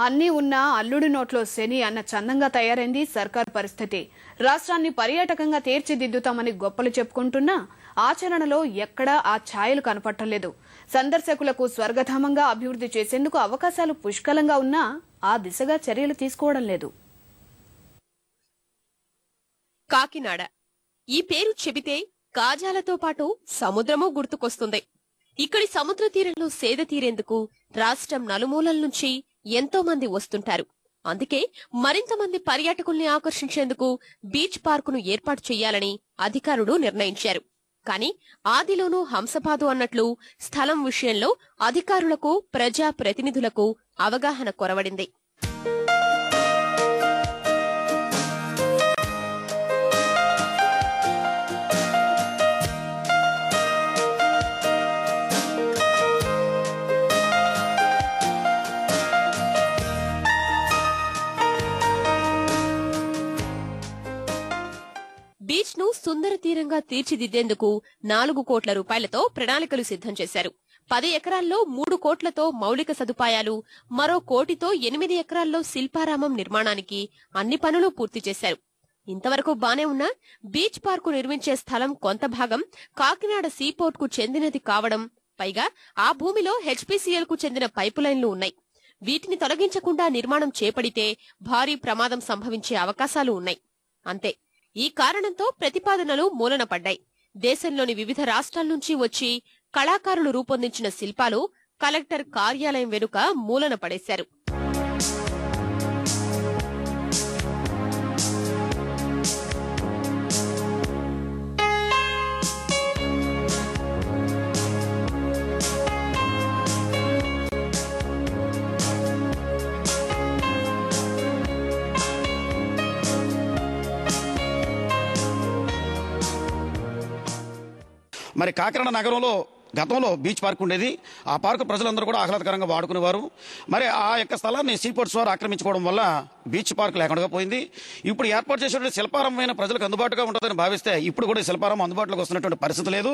అన్నీ ఉన్నా అల్లుడి నోట్లో శని అన్న చందంగా తయారైంది సర్కార్ పరిస్థితి. రాష్ట్రాన్ని పర్యాటకంగా తీర్చిదిద్దుతామని గొప్పలు చెప్పుకుంటున్నా ఆచరణలో ఎక్కడా ఆ ఛాయలు కనపట్టలేదు. సందర్శకులకు స్వర్గధామంగా అభివృద్ధి చేసేందుకు అవకాశాలు పుష్కలంగా ఉన్నా ఆ దిశగా చర్యలు తీసుకోవడం లేదు. కాకినాడ ఈ పేరు చెబితే కాజాలతో పాటు సముద్రమూ గుర్తుకొస్తుంది. ఇక్కడి సముద్ర తీరంలో సేద తీరేందుకు రాష్ట్రం నలుమూలల నుంచి ఎంతో మంది వస్తుంటారు. అందుకే మరింత మంది పర్యాటకుల్ని ఆకర్షించేందుకు బీచ్ పార్కును ఏర్పాటు చేయాలని అధికారులు నిర్ణయించారు. కానీ ఆదిలోనూ హంసపాదు అన్నట్లు స్థలం విషయంలో అధికారులకు ప్రజా ప్రతినిధులకు అవగాహన కొరవడింది. బీచ్ ను సుందర తీరంగా తీర్చిదిద్దేందుకు 4 కోట్ల రూపాయలతో ప్రణాళికలు సిద్ధం చేశారు. 10 ఎకరాల్లో 3 కోట్లతో మౌలిక సదుపాయాలు, మరో 1 కోటితో 8 ఎకరాల్లో శిల్పారామం నిర్మాణానికి అన్ని పనులు పూర్తి చేశారు. ఇంతవరకు బానే ఉన్నా బీచ్ పార్కు నిర్మించే స్థలం కొంత భాగం కాకినాడ సీపోర్ట్ కు చెందినది కావడం, పైగా ఆ భూమిలో హెచ్పీసీఎల్ కు చెందిన పైపులైన్లు ఉన్నాయి. వీటిని తొలగించకుండా నిర్మాణం చేపడితే భారీ ప్రమాదం సంభవించే అవకాశాలు ఉన్నాయి. అంతే, ఈ కారణంతో ప్రతిపాదనలు మూలన పడ్డాయి. దేశంలోని వివిధ రాష్ట్రాల నుంచి వచ్చి కళాకారులు రూపొందించిన శిల్పాలు కలెక్టర్ కార్యాలయం వెనుక మూలన పడేశారు. మరి కాకినాడ నగరంలో గతంలో బీచ్ పార్క్ ఉండేది. ఆ పార్కు ప్రజలందరూ కూడా ఆహ్లాదకరంగా వాడుకునేవారు. మరి ఆ యొక్క స్థలాన్ని సీపోర్ట్స్ వారు ఆక్రమించుకోవడం వల్ల బీచ్ పార్క్ లేకుండా పోయింది. ఇప్పుడు ఏర్పాటు చేసేటువంటి శిల్పారామమైన ప్రజలకు అందుబాటుగా ఉంటుందని భావిస్తే ఇప్పుడు కూడా శిల్పారామం అందుబాటులోకి వస్తున్నటువంటి పరిస్థితి లేదు.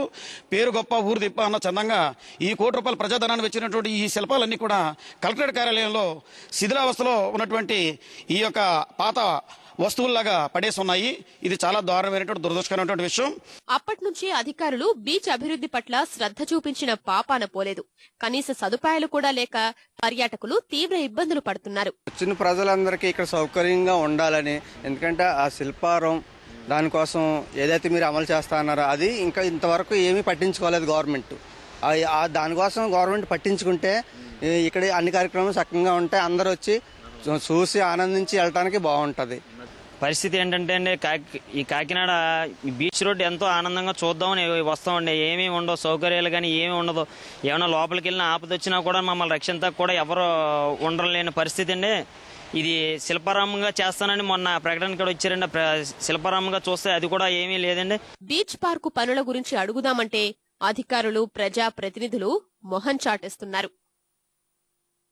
పేరు గొప్ప ఊరు తిప్ప అన్న చందంగా ఈ 1 కోటి రూపాయల ప్రజాధనాన్ని వచ్చినటువంటి ఈ శిల్పాలన్నీ కూడా కలెక్టరేట్ కార్యాలయంలో శిథిలావస్థలో ఉన్నటువంటి ఈ యొక్క పాత వస్తువుల్లాగా పడేసి ఉన్నాయి. ఇది చాలా దారుణమైనటువంటి దురదృష్టకరమైనటువంటి విషయం. అప్పటి నుంచి అధికారులు బీచ్ అభివృద్ధి పట్ల శ్రద్ధ చూపించిన పాపాన పోలేదు. కనీస సదుపాయాలు కూడా లేక పర్యాటకులు తీవ్ర ఇబ్బందులు పడుతున్నారు. వచ్చిన ప్రజలందరికీ ఇక్కడ సౌకర్యంగా ఉండాలని, ఎందుకంటే ఆ శిల్పారం దానికోసం ఏదైతే మీరు అమలు చేస్తా అన్నారో అది ఇంకా ఇంతవరకు ఏమీ పట్టించుకోలేదు గవర్నమెంట్. దానికోసం గవర్నమెంట్ పట్టించుకుంటే ఇక్కడ అన్ని కార్యక్రమాలు చక్కగా ఉంటాయి. అందరూ వచ్చి చూసి ఆనందించి వెళ్ళటానికి బాగుంటది. పరిస్థితి ఏంటంటే అండి, ఈ కాకినాడ బీచ్ రోడ్ ఎంతో ఆనందంగా చూద్దామని వస్తామండి. ఏమీ ఉండవు, సౌకర్యాలు కానీ ఏమీ ఉండదు. ఏమైనా లోపలికి వెళ్ళిన ఆపద వచ్చినా కూడా మమ్మల్ని రక్షణతో కూడా ఎవరు ఉండలేని పరిస్థితి అండి. ఇది శిల్పారామంగా చేస్తానని మొన్న ప్రకటన కూడా ఇచ్చారండి. శిల్పారామంగా చూస్తే అది కూడా ఏమీ లేదండి. బీచ్ పార్కు పనుల గురించి అడుగుదామంటే అధికారులు ప్రజా ప్రతినిధులు మొహం చాటేస్తున్నారు.